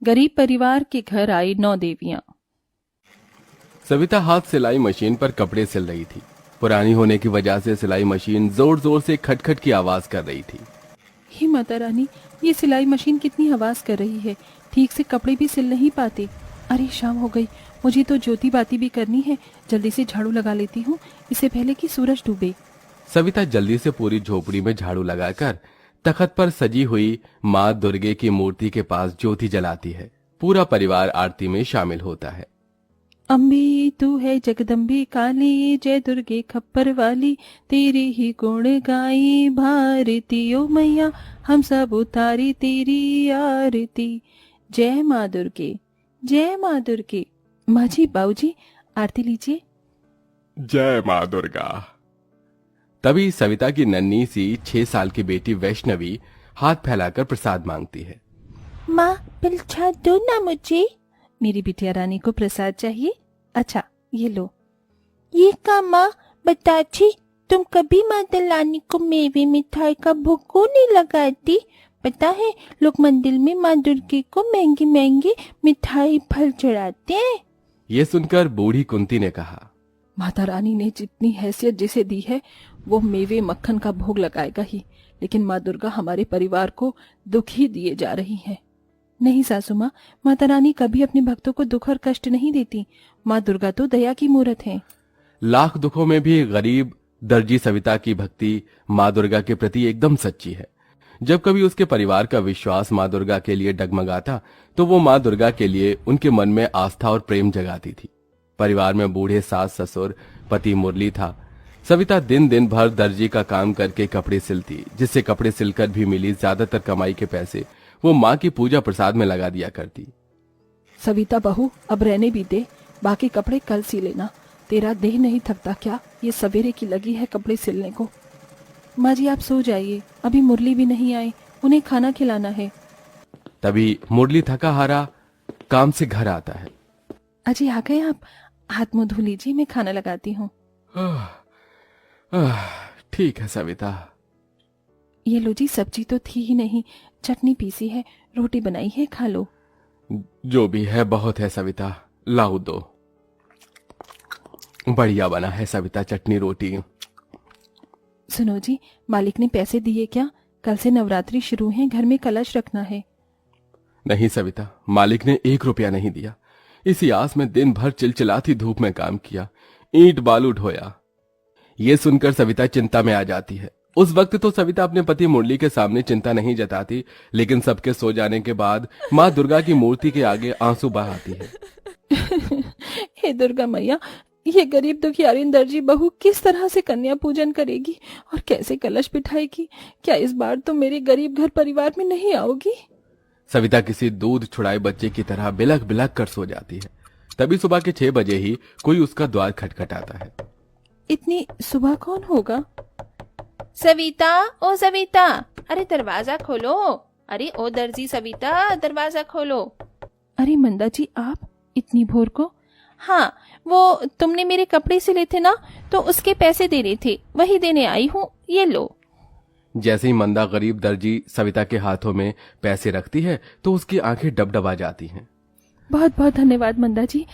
गरीब परिवार के घर आई 9 देवियां। सविता हाथ सिलाई मशीन पर कपड़े सिल रही थी। पुरानी होने की वजह से सिलाई मशीन जोर जोर से खटखट की आवाज कर रही थी। हे माता रानी, ये सिलाई मशीन कितनी आवाज कर रही है, ठीक से कपड़े भी सिल नहीं पाते। अरे शाम हो गई, मुझे तो ज्योति बाती भी करनी है। जल्दी से झाड़ू लगा लेती हूँ, इससे पहले कि सूरज डूबे। सविता जल्दी से पूरी झोपड़ी में झाड़ू लगाकर तख्त पर सजी हुई माँ दुर्गे की मूर्ति के पास ज्योति जलाती है। पूरा परिवार आरती में शामिल होता है। अम्बे तू है जगदम्बे काली, जय दुर्गे खप्पर वाली, तेरे ही गुण गाई भारती ओ मैया, हम सब उतारी तेरी आरती। जय माँ दुर्गे, जय माँ दुर्गे। माँ जी, बाबूजी, आरती लीजिए। जय माँ दुर्गा। तभी सविता की नन्ही सी 6 साल की बेटी वैष्णवी हाथ फैलाकर प्रसाद मांगती है। माँ पिलछा दो ना मुझे। मेरी बिटिया रानी को प्रसाद चाहिए। अच्छा ये लो। ये का माँ बताची, तुम कभी माता रानी को मेवे मिठाई का भोग क्यों नहीं लगाती? पता है लोग मंदिर में माँ दुर्गे को महंगी महंगी मिठाई फल चढ़ाते हैं। ये सुनकर बूढ़ी कुंती ने कहा, माता रानी ने जितनी हैसियत जिसे दी है वो मेवे मक्खन का भोग लगाएगा ही, लेकिन माँ दुर्गा हमारे परिवार को दुख ही दिए जा रही है। नहीं सासू माँ, माता रानी कभी अपने भक्तों को दुख और कष्ट नहीं देती। माँ दुर्गा तो दया की मूरत है। लाख दुखों में भी गरीब दर्जी सविता की भक्ति माँ दुर्गा के प्रति एकदम सच्ची है। जब कभी उसके परिवार का विश्वास माँ दुर्गा के लिए डगमगाता तो वो माँ दुर्गा के लिए उनके मन में आस्था और प्रेम जगाती थी। परिवार में बूढ़े सास ससुर, पति मुरली था। सविता दिन दिन भर दर्जी का काम करके कपड़े सिलती, जिससे कपड़े सिलकर भी मिली ज्यादातर कमाई के पैसे वो माँ की पूजा प्रसाद में लगा दिया करती। सविता बहू, अब रहने भी दे, बाकी कपड़े कल सी लेना। तेरा देह नहीं थकता क्या? ये सवेरे की लगी है कपड़े सिलने को। माँ जी आप सो जाइए, अभी मुरली भी नहीं आए, उन्हें खाना खिलाना है। तभी मुरली थका हारा काम से घर आता है। अजी आ गए आप? हाथ मुंह धो लीजिए, मैं खाना लगाती हूँ। ठीक है सविता। ये लो जी, सब्जी तो थी ही नहीं, चटनी पीसी है, रोटी बनाई है, खा लो। जो भी है बहुत है सविता, लाओ दो। बढ़िया बना है सविता चटनी रोटी। सुनो जी, मालिक ने पैसे दिए क्या? कल से नवरात्रि शुरू है, घर में कलश रखना है। नहीं सविता, मालिक ने 1 रुपया नहीं दिया। इसी आस में दिन भर चिलचिलाती धूप में काम किया, ईंट बालू ढोया। ये सुनकर सविता चिंता में आ जाती है। उस वक्त तो सविता अपने पति मुरली के सामने चिंता नहीं जताती, लेकिन सबके सो जाने के बाद माँ दुर्गा की मूर्ति के आगे आंसू बहाती है। हे दुर्गा मैया, ये गरीब दुखियारीन दर्जी बहू किस तरह से कन्या पूजन करेगी और कैसे कलश बिठाएगी? क्या इस बार तो मेरे गरीब घर परिवार में नहीं आओगी? सविता किसी दूध छुड़ाए बच्चे की तरह बिलख बिलख कर सो जाती है। तभी सुबह के 6 बजे ही कोई उसका द्वार खटखटाता है। इतनी सुबह कौन होगा? सविता, ओ सविता, अरे दरवाजा खोलो। अरे ओ दर्जी सविता, दरवाजा खोलो। अरे मंदा जी, आप इतनी भोर को? हाँ, वो तुमने मेरे कपड़े सिले थे ना, तो उसके पैसे देने थे, वही देने आई हूँ, ये लो। जैसे ही मंदा गरीब दर्जी सविता के हाथों में पैसे रखती है तो उसकी आंखें डबडबा जाती हैं। बहुत बहुत धन्यवाद मंदा जी,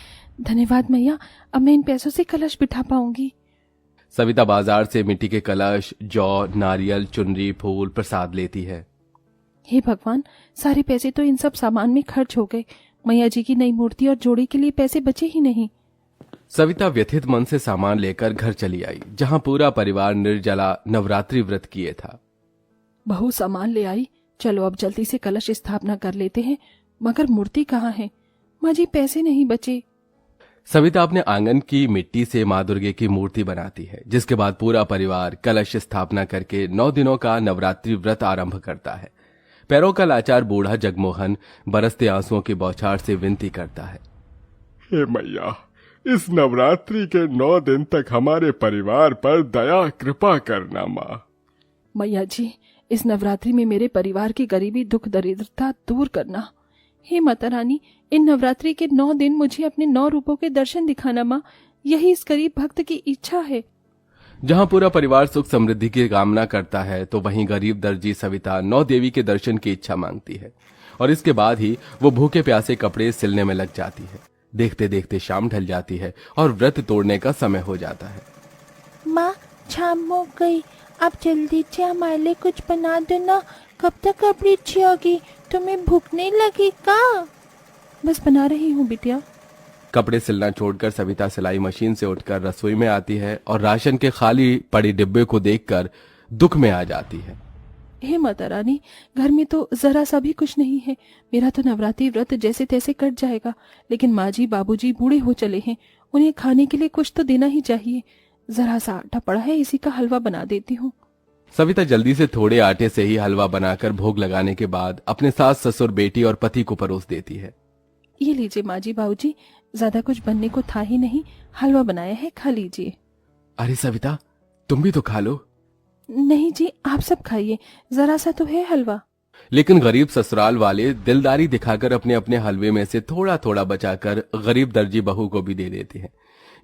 धन्यवाद मैया, अब मैं इन पैसों से कलश बिठा पाऊंगी। सविता बाजार से मिट्टी के कलश, जौ, नारियल, चुनरी, फूल, प्रसाद लेती है। हे भगवान, सारे पैसे तो इन सब सामान में खर्च हो गए। मैया जी की नई मूर्ति और जोड़ी के लिए पैसे बचे ही नहीं। सविता व्यथित मन से सामान लेकर घर चली आई, जहां पूरा परिवार निर्जला नवरात्रि व्रत किए था। बहू सामान ले आई, चलो अब जल्दी से कलश स्थापना कर लेते हैं। मगर मूर्ति कहाँ है? माँ जी पैसे नहीं बचे। सविता अपने आंगन की मिट्टी से माँ दुर्गे की मूर्ति बनाती है, जिसके बाद पूरा परिवार कलश स्थापना करके 9 दिनों का नवरात्रि व्रत आरंभ करता है। पैरों का लाचार बूढ़ा जगमोहन बरसते आंसुओं की बौछार से विनती करता है, हे मैया, इस नवरात्रि के 9 दिन तक हमारे परिवार पर दया कृपा करना माँ। मैया जी, इस नवरात्रि में मेरे परिवार की गरीबी दुख दरिद्रता दूर करना। हे माता रानी, इन नवरात्रि के 9 दिन मुझे अपने 9 रूपों के दर्शन दिखाना माँ, यही इस गरीब भक्त की इच्छा है। जहां पूरा परिवार सुख समृद्धि की कामना करता है तो वहीं गरीब दर्जी सविता 9 देवी के दर्शन की इच्छा मांगती है। और इसके बाद ही वो भूखे प्यासे कपड़े सिलने में लग जाती है। देखते देखते शाम ढल जाती है और व्रत तोड़ने का समय हो जाता है। माँ, शाम हो गई, अब जल्दी से हमारे लिए कुछ बना दो ना। कब तक कपड़ी अच्छी होगी? तुम्हें भूख नहीं लगी का? बस बना रही हूँ बिटिया। कपड़े सिलना छोड़कर सविता सिलाई मशीन से उठकर रसोई में आती है और राशन के खाली पड़े डिब्बे को देखकर दुख में आ जाती है। हे माता रानी, घर में तो जरा सा भी कुछ नहीं है। मेरा तो नवरात्रि व्रत जैसे तैसे कट जाएगा, लेकिन माँ जी बाबूजी बूढ़े हो चले हैं, उन्हें खाने के लिए कुछ तो देना ही चाहिए। जरा सा आटा पड़ा है, इसी का हलवा बना देती हूँ। सविता जल्दी से थोड़े आटे से ही हलवा बनाकर भोग लगाने के बाद अपने सास ससुर बेटी और पति को परोस देती है। ये लीजिए माँ जी बाबूजी, ज्यादा कुछ बनने को था ही नहीं, हलवा बनाया है, खा लीजिए। अरे सविता, तुम भी तो खा लो। नहीं जी, आप सब खाइए, जरा सा तो है हलवा। लेकिन गरीब ससुराल वाले दिलदारी दिखाकर अपने अपने हलवे में से थोड़ा थोड़ा बचाकर गरीब दर्जी बहू को भी दे देते हैं।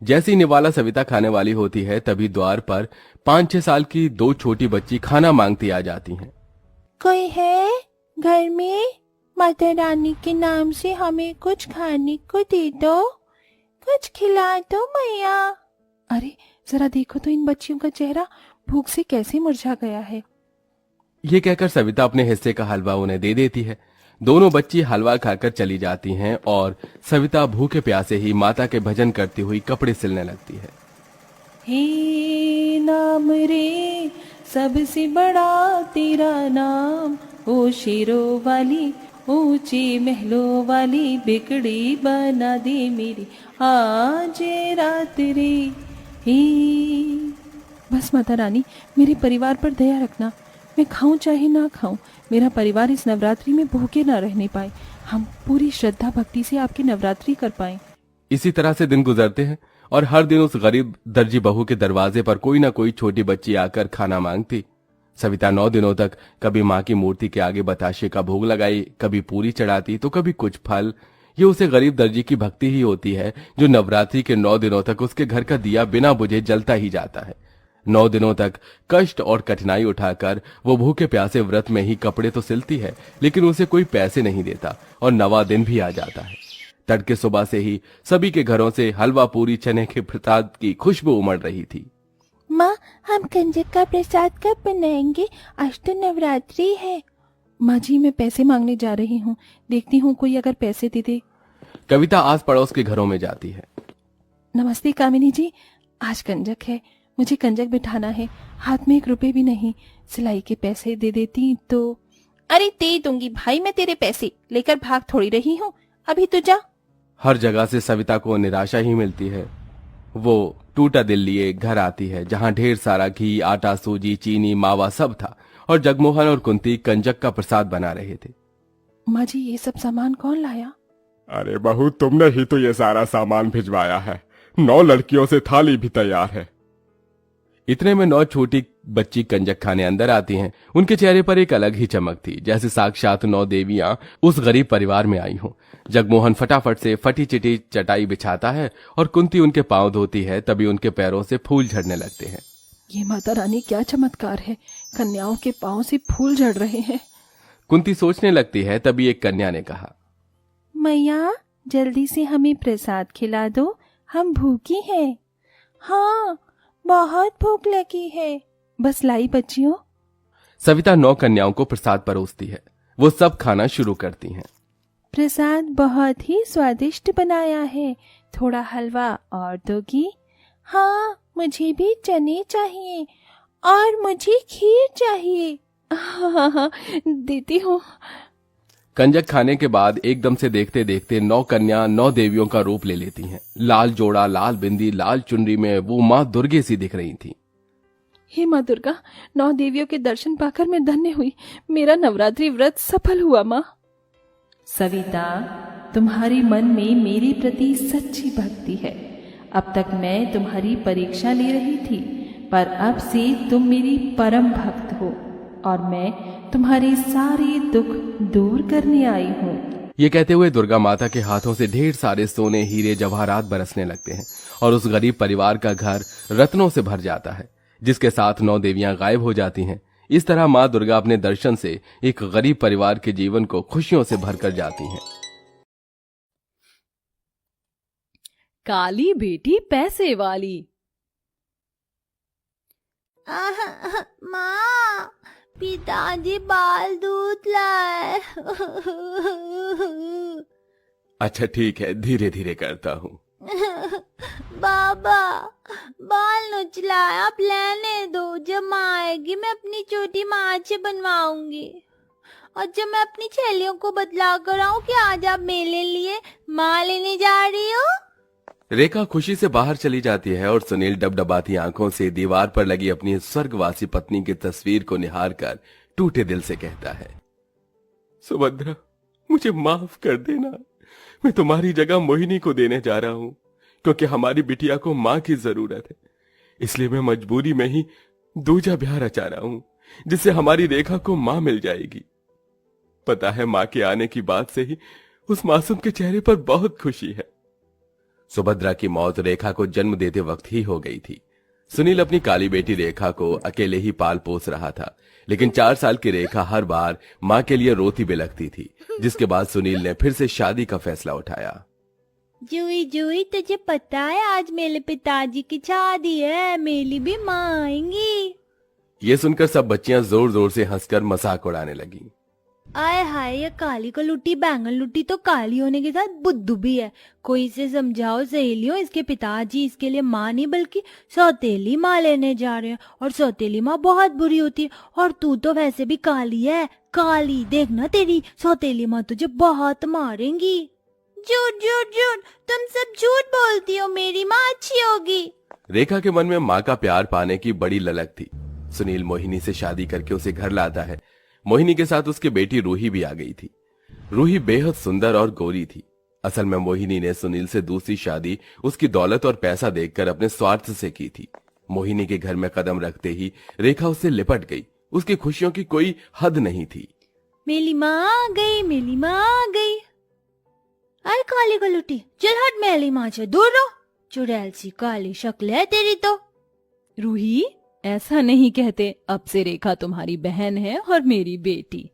जैसी निवाला सविता खाने वाली होती है तभी द्वार पर 5-6 साल की 2 छोटी बच्ची खाना मांगती आ जाती हैं। कोई है घर में? माता रानी के नाम से हमें कुछ खाने को दे दो, कुछ खिला दो मैया। अरे जरा देखो तो इन बच्चियों का चेहरा भूख से कैसे मुरझा गया है। ये कहकर सविता अपने हिस्से का हलवा उन्हें दे देती है। दोनों बच्ची हलवा खाकर चली जाती हैं और सविता भूखे प्यासे ही माता के भजन करती हुई कपड़े सिलने लगती है। हे नाम रे सबसे बड़ा तेरा नाम, ओ शेरों वाली ऊंचे महलों वाली, बिगड़ी बना दे मेरी आज रात रे। हे बस माता रानी, मेरे परिवार पर दया रखना। मैं खाऊं चाहे ना खाऊं, मेरा परिवार इस नवरात्रि में भूखे ना रहने पाए। हम पूरी श्रद्धा भक्ति से आपकी नवरात्रि कर पाए। इसी तरह से दिन गुजरते हैं और हर दिन उस गरीब दर्जी बहू के दरवाजे पर कोई ना कोई छोटी बच्ची आकर खाना मांगती। सविता 9 दिनों तक कभी माँ की मूर्ति के आगे बताशे का भोग लगाई, कभी पूरी चढ़ाती तो कभी कुछ फल। ये उसे गरीब दर्जी की भक्ति ही होती है जो नवरात्रि के 9 दिनों तक उसके घर का दिया बिना बुझे जलता ही जाता है। 9 दिनों तक कष्ट और कठिनाई उठाकर वो भूखे प्यासे व्रत में ही कपड़े तो सिलती है, लेकिन उसे कोई पैसे नहीं देता और 9वां दिन भी आ जाता है। तड़के सुबह से ही सभी के घरों से हलवा पूरी चने के प्रसाद की खुशबू उमड़ रही थी। माँ, हम कंजक का प्रसाद कब बनाएंगे? आज तो नवरात्रि है। माँ जी, मैं पैसे मांगने जा रही हूँ, देखती हूँ कोई अगर पैसे दे दे। कविता आस पड़ोस के घरों में जाती है। नमस्ते कामिनी जी, आज कंजक है, मुझे कंजक बिठाना है, हाथ में 1 रुपए भी नहीं। सिलाई के पैसे दे देती तो। अरे दे दूंगी भाई, मैं तेरे पैसे लेकर भाग थोड़ी रही हूँ, अभी तो जा। हर जगह से सविता को निराशा ही मिलती है। वो टूटा दिल लिए घर आती है जहाँ ढेर सारा घी, आटा, सूजी, चीनी, मावा सब था और जगमोहन और कुंती कंजक का प्रसाद बना रहे थे। माँ जी, ये सब सामान कौन लाया? अरे बहू, तुमने ही तो ये सारा सामान भिजवाया है। 9 लड़कियों से थाली भी तैयार है। इतने में 9 छोटी बच्ची कंजक खाने अंदर आती हैं। उनके चेहरे पर एक अलग ही चमक थी, जैसे साक्षात 9 देवियां उस गरीब परिवार में आई हों। जगमोहन फटाफट से फटी चिटी चटाई बिछाता है और कुंती उनके पांव धोती है, तभी उनके पैरों से फूल झड़ने लगते हैं। ये माता रानी क्या चमत्कार है, कन्याओं के पांव से फूल झड़ रहे हैं। कुंती सोचने लगती है, तभी एक कन्या ने कहा, मैया जल्दी से हमें प्रसाद खिला दो, हम भूखी हैं। हाँ, बहुत भूख लगी है। बस लाई बच्चियों। सविता 9 कन्याओं को प्रसाद परोसती है। वो सब खाना शुरू करती हैं। प्रसाद बहुत ही स्वादिष्ट बनाया है, थोड़ा हलवा और दोगी? हाँ, मुझे भी चने चाहिए और मुझे खीर चाहिए। हाँ, देती हूँ। कंजक खाने के बाद एकदम से देखते देखते 9 कन्या 9 देवियों का रूप ले लेती हैं। लाल जोड़ा, लाल बिंदी, लाल चुनरी में वो माँ दुर्गे सी दिख रही थी। हे माँ दुर्गा, 9 देवियों के दर्शन पाकर मैं धन्य हुई। मेरा नवरात्रि व्रत सफल हुआ। माँ सविता, तुम्हारे मन में मेरे प्रति सच्ची भक्ति है। अब तक मैं तुम्हारी परीक्षा ले रही थी, पर अब से तुम मेरी परम भक्त हो और मैं तुम्हारे सारे दुख दूर करने आई हूँ। ये कहते हुए दुर्गा माता के हाथों से ढेर सारे सोने, हीरे, जवाहरात बरसने लगते हैं और उस गरीब परिवार का घर रत्नों से भर जाता है, जिसके साथ 9 देवियां गायब हो जाती हैं। इस तरह माँ दुर्गा अपने दर्शन से एक गरीब परिवार के जीवन को खुशियों से भरकर जाती हैं। काली बेटी पैसे वाली। माँ, पिताजी बाल दूध लाए। अच्छा ठीक है, धीरे धीरे करता हूँ। बाबा, बाल नुचलाए, आप लेने दो। जब माँ आएगी मैं अपनी छोटी माँ से बनवाऊंगी। और जब मैं अपनी छेलियों को बतला कर आऊँ कि आज आप मेले लिए माँ लेने जा रही हो। रेखा खुशी से बाहर चली जाती है और सुनील डबडबाती आंखों से दीवार पर लगी अपनी स्वर्गवासी पत्नी की तस्वीर को निहार कर टूटे दिल से कहता है, सुभद्रा, मुझे माफ कर देना। मैं तुम्हारी जगह मोहिनी को देने जा रहा हूं, क्योंकि हमारी बिटिया को माँ की जरूरत है। इसलिए मैं मजबूरी में ही दूजा ब्याह रचा रहा हूं, जिससे हमारी रेखा को माँ मिल जाएगी। पता है, माँ के आने की बात से ही उस मासूम के चेहरे पर बहुत खुशी है। सुभद्रा की मौत रेखा को जन्म देते वक्त ही हो गई थी। सुनील अपनी काली बेटी रेखा को अकेले ही पाल पोस रहा था, लेकिन 4 साल की रेखा हर बार माँ के लिए रोती बिलखती थी, जिसके बाद सुनील ने फिर से शादी का फैसला उठाया। जूही जूही, तुझे पता है आज मेरे पिताजी की शादी है, मेरी भी माँ आएंगी। ये सुनकर सब बच्चियां जोर जोर से हंसकर मजाक उड़ाने लगी। आय हाय, ये काली को लुट्टी बैंगन लुट्टी तो काली होने के साथ बुद्धू भी है। कोई इसे समझाओ सहेलियों, इसके पिताजी इसके लिए माँ नहीं बल्कि सौतेली माँ लेने जा रहे हैं, और सौतेली माँ बहुत बुरी होती है। और तू तो वैसे भी काली है, काली देखना, तेरी सौतेली माँ तुझे बहुत मारेंगी। झूठ झूठ झूठ, तुम सब झूठ बोलती हो, मेरी माँ अच्छी होगी। रेखा के मन में माँ का प्यार पाने की बड़ी ललक थी। सुनील मोहिनी से शादी करके उसे घर लाता है। मोहिनी के साथ उसकी बेटी रूही भी आ गई थी। रूही बेहद सुंदर और गोरी थी। असल में मोहिनी ने सुनील से दूसरी शादी उसकी दौलत और पैसा देखकर अपने स्वार्थ से की थी। मोहिनी के घर में कदम रखते ही रेखा उससे लिपट गई। उसकी खुशियों की कोई हद नहीं थी। मेरी माँ आ गई, मेरी माँ आ गई। अरे काली को लुटी, चल हट मेरी माँ से दूर रहो। चुड़ैल सी काली शक्ल है तेरी तो। रूही, ऐसा नहीं कहते, अब से रेखा तुम्हारी बहन है और मेरी बेटी।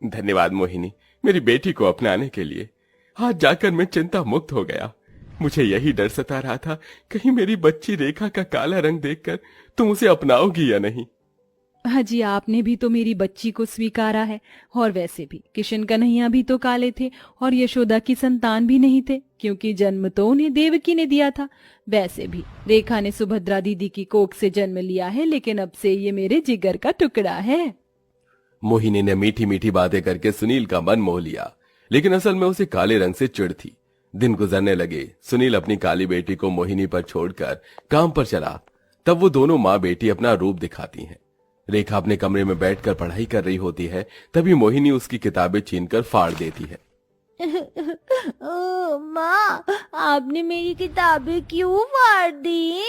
धन्यवाद मोहिनी, मेरी बेटी को अपनाने के लिए। आज जाकर मैं चिंता मुक्त हो गया। मुझे यही डर सता रहा था, कहीं मेरी बच्ची रेखा का काला रंग देखकर तुम उसे अपनाओगी या नहीं। हाजी, आपने भी तो मेरी बच्ची को स्वीकारा है। और वैसे भी किशन कन्हैया भी तो काले थे और यशोदा की संतान भी नहीं थे, क्योंकि जन्म तो उन्हें देवकी ने दिया था। वैसे भी रेखा ने सुभद्रा दीदी की कोख से जन्म लिया है, लेकिन अब से ये मेरे जिगर का टुकड़ा है। मोहिनी ने मीठी मीठी बातें करके सुनील का मन मोह लिया, लेकिन असल में उसे काले रंग से चिढ़ थी। दिन गुजरने लगे। सुनील अपनी काली बेटी को मोहिनी पर छोड़कर काम पर चला। तब वो दोनों माँ बेटी अपना रूप दिखाती हैं। रेखा अपने कमरे में बैठकर पढ़ाई कर रही होती है, तभी मोहिनी उसकी किताबें छीनकर फाड़ देती है। ओ माँ, आपने मेरी किताबें क्यों फाड़ दी?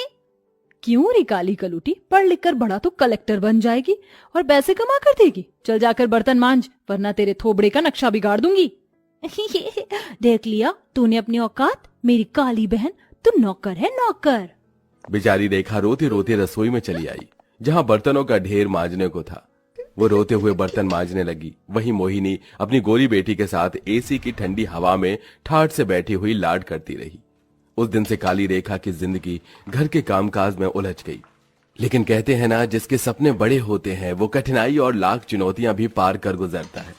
क्यों रे काली कलूटी, पढ़ लिख कर बड़ा तो कलेक्टर बन जाएगी और पैसे कमा कर देगी। चल जाकर बर्तन मांज, वरना तेरे थोबड़े का नक्शा बिगाड़ दूंगी। देख लिया तूने अपनी औकात, मेरी काली बहन, तू नौकर है नौकर। बेचारी रेखा रोते रोते रसोई में चली आई, जहां बर्तनों का ढेर मांजने को था। वो रोते हुए बर्तन मांजने लगी। वहीं मोहिनी अपनी गोरी बेटी के साथ एसी की ठंडी हवा में ठाठ से बैठी हुई लाड करती रही। उस दिन से काली रेखा की जिंदगी घर के कामकाज में उलझ गई। लेकिन कहते हैं ना, जिसके सपने बड़े होते हैं वो कठिनाई और लाख चुनौतियां भी पार कर गुजरता है।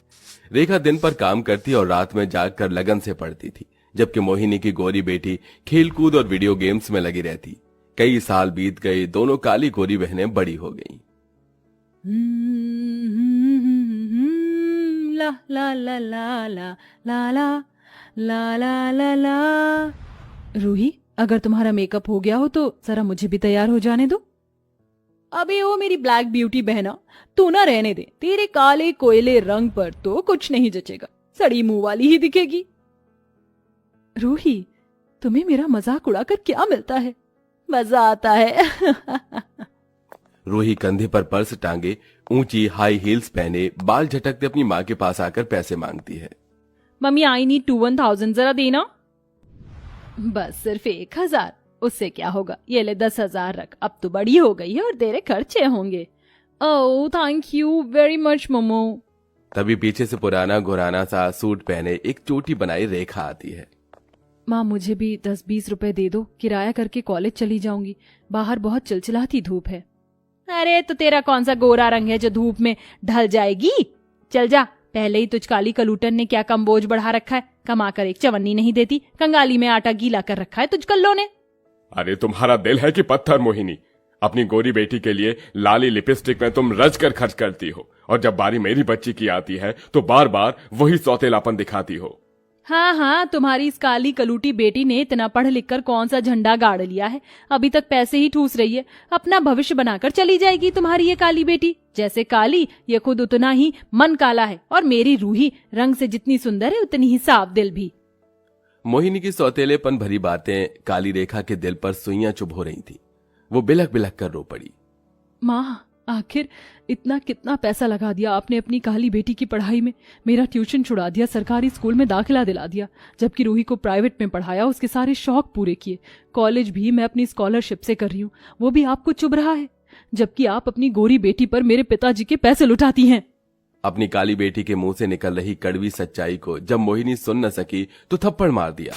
रेखा दिन पर काम करती और रात में जागकर लगन से पढ़ती थी, जबकि मोहिनी की गोरी बेटी खेलकूद और वीडियो गेम्स में लगी रहती। कई साल बीत गए, दोनों काली गोरी बहनें बड़ी हो गईं। ला ला ला ला ला ला ला ला ला ला ला। रूही, अगर तुम्हारा मेकअप हो गया हो तो जरा मुझे भी तैयार हो जाने दो। अबे ओ मेरी ब्लैक ब्यूटी बहना, तू ना रहने दे। तेरे काले कोयले रंग पर तो कुछ नहीं जचेगा, सड़ी मुंह वाली ही दिखेगी। रूही, तुम्हें मेरा मजाक उड़ाकर क्या मिलता है? मजा आता है। रूही कंधे पर पर्स टांगे, ऊंची हाई हील्स पहने, बाल झटकते अपनी माँ के पास आकर पैसे मांगती है। मम्मी, आई नीड 21,000, जरा देना। बस सिर्फ 1,000, उससे क्या होगा? ये ले 10,000 रख, अब तो बड़ी हो गई है और तेरे खर्चे होंगे। Oh thank you very much momo. तभी पीछे से पुराना घुराना सा सूट पहने एक चोटी बनाई रेखा आती है। माँ मुझे भी 10-20 रुपए दे दो, किराया करके कॉलेज चली जाऊंगी, बाहर बहुत चिलचिलाती धूप है। अरे तो तेरा कौन सा गोरा रंग है जो धूप में ढल जाएगी? चल जा, पहले ही तुझ काली कलूटन ने क्या कम बोझ बढ़ा रखा है, कमा कर एक चवन्नी नहीं देती, कंगाली में आटा गीला कर रखा है तुझ कल्लों ने। अरे तुम्हारा दिल है कि पत्थर मोहिनी? अपनी गोरी बेटी के लिए लाली लिपस्टिक में तुम रच कर खर्च करती हो, और जब बारी मेरी बच्ची की आती है तो बार बार वही सौतेलापन दिखाती हो। हाँ हाँ, तुम्हारी इस काली कलूटी बेटी ने इतना पढ़ लिख कर कौन सा झंडा गाड़ लिया है, अभी तक पैसे ही ठूस रही है, अपना भविष्य बनाकर चली जाएगी तुम्हारी ये काली बेटी। जैसे काली, ये खुद उतना ही मन काला है, और मेरी रूही रंग से जितनी सुंदर है उतनी ही साफ दिल भी। मोहिनी की सौतेलेपन भरी बातें काली रेखा के दिल पर सुइयां चुभ हो रही थी। वो बिलख बिलख कर रो पड़ी। माँ आखिर इतना कितना पैसा लगा दिया आपने अपनी काली बेटी की पढ़ाई में, मेरा ट्यूशन छुड़ा दिया, सरकारी स्कूल में दाखिला दिला दिया, जबकि रूही को प्राइवेट में पढ़ाया, उसके सारे शौक पूरे किए, कॉलेज भी मैं अपनी स्कॉलरशिप से कर रही हूँ, वो भी आपको चुभ रहा है, जबकि आप अपनी गोरी बेटी पर मेरे पिताजी के पैसे लुटाती हैं। अपनी काली बेटी के मुंह से निकल रही कड़वी सच्चाई को जब मोहिनी सुन न सकी तो थप्पड़ मार दिया।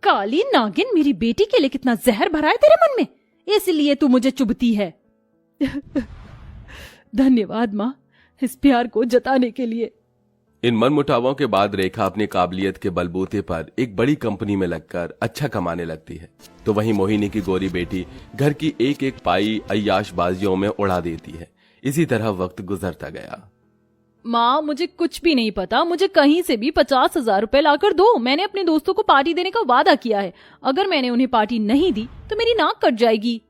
काली नागिन, मेरी बेटी के लिए कितना जहर भरा है तेरे मन में, इसलिए तू मुझे चुभती है। धन्यवाद माँ, इस प्यार को जताने के लिए। इन मनमुटावों के बाद रेखा अपनी काबिलियत के बलबूते पर एक बड़ी कंपनी में लगकर अच्छा कमाने लगती है, तो वहीं मोहिनी की गोरी बेटी घर की एक एक पाई अय्याशबाजियों में उड़ा देती है। इसी तरह वक्त गुजरता गया। माँ मुझे कुछ भी नहीं पता, मुझे कहीं से भी 50,000 रुपए लाकर दो, मैंने अपने दोस्तों को पार्टी देने का वादा किया है, अगर मैंने उन्हें पार्टी नहीं दी तो मेरी नाक कट जाएगी।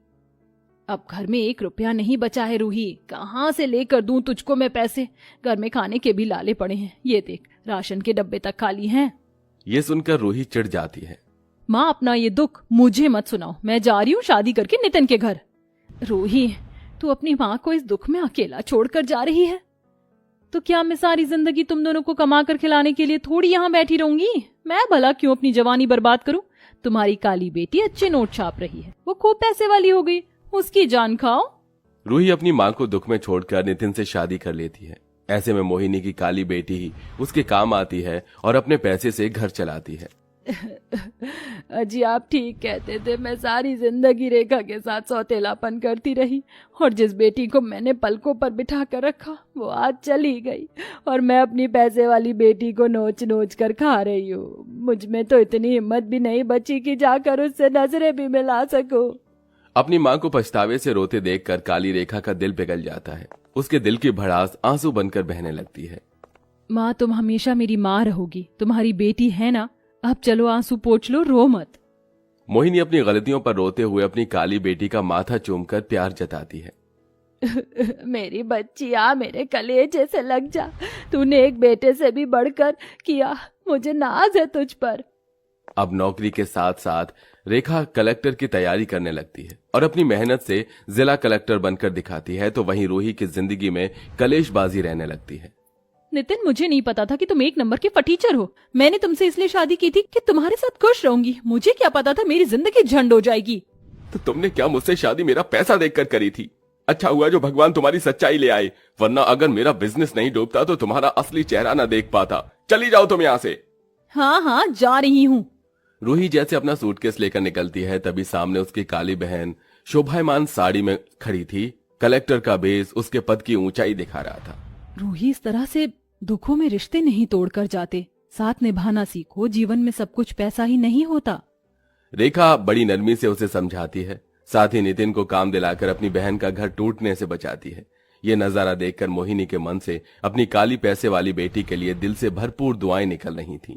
अब घर में 1 रुपया नहीं बचा है रूही, कहाँ से लेकर दूं तुझको मैं पैसे, घर में खाने के भी लाले पड़े हैं, ये देख राशन के डब्बे तक खाली हैं। ये सुनकर रूही चिढ़ जाती है। माँ अपना ये दुख मुझे मत सुनाओ, मैं जा रही हूँ शादी करके नितिन के घर। रूही तू अपनी माँ को इस दुख में अकेला छोड़कर जा रही है, तो क्या मैं सारी जिंदगी तुम दोनों को कमा कर खिलाने के लिए थोड़ी यहाँ बैठी रहूंगी? मैं भला क्यों अपनी जवानी बर्बाद करूं? तुम्हारी काली बेटी अच्छे नोट छाप रही है, वो खूब पैसे वाली हो गई, उसकी जान खाओ। रूही अपनी माँ को दुख में छोड़कर नितिन से शादी कर लेती है। ऐसे में मोहिनी की काली बेटी ही उसके काम आती है और अपने पैसे से घर चलाती है। अजी आप ठीक कहते थे, मैं सारी जिंदगी रेखा के साथ सौतेलापन करती रही, और जिस बेटी को मैंने पलकों पर बिठा कर रखा वो आज चली गई, और मैं अपनी पैसे वाली बेटी को नोच नोच कर खा रही हूँ। मुझ में तो इतनी हिम्मत भी नहीं बची कि जाकर उससे नजरें भी मिला सकूं। अपनी माँ को पछतावे से रोते देखकर काली रेखा का दिल पिघल जाता है। उसके दिल की भड़ास आंसू बनकर बहने लगती है। माँ तुम हमेशा मेरी माँ रहोगी, तुम्हारी बेटी है ना, अब चलो आंसू पोंछ लो, रो मत। मोहिनी अपनी गलतियों पर रोते हुए अपनी काली बेटी का माथा चूमकर प्यार जताती है। मेरी बच्ची आ, मेरे कलेजे से लग जा, तूने एक बेटे से भी बढ़कर किया, मुझे नाज है तुझ पर। अब नौकरी के साथ साथ रेखा कलेक्टर की तैयारी करने लगती है और अपनी मेहनत से जिला कलेक्टर बनकर दिखाती है, तो वहीं रूही की जिंदगी में कलेशबाजी रहने लगती है। नितिन मुझे नहीं पता था कि तुम 1 नंबर के फटीचर हो, मैंने तुमसे इसलिए शादी की थी कि तुम्हारे साथ खुश रहूंगी, मुझे क्या पता था मेरी जिंदगी झंड हो जाएगी। तो तुमने क्या मुझसे शादी मेरा पैसा देखकर करी थी? अच्छा हुआ जो भगवान तुम्हारी सच्चाई ले आए, वरना अगर मेरा बिजनेस नहीं डूबता तो तुम्हारा असली चेहरा न देख पाता। चली जाओ तुम यहाँ से। हाँ हाँ जा रही हूँ। रूही जैसे अपना सूटकेस लेकर निकलती है, तभी सामने उसकी काली बहन शोभायमान साड़ी में खड़ी थी। कलेक्टर का बेस उसके पद की ऊंचाई दिखा रहा था। रूही इस तरह से दुखों में रिश्ते नहीं तोड़कर जाते, साथ निभाना सीखो, जीवन में सब कुछ पैसा ही नहीं होता। रेखा बड़ी नरमी से उसे समझाती है, साथ ही नितिन को काम दिलाकर अपनी बहन का घर टूटने से बचाती है। ये नजारा देखकर मोहिनी के मन से अपनी काली पैसे वाली बेटी के लिए दिल से भरपूर दुआएं निकल रही थीं।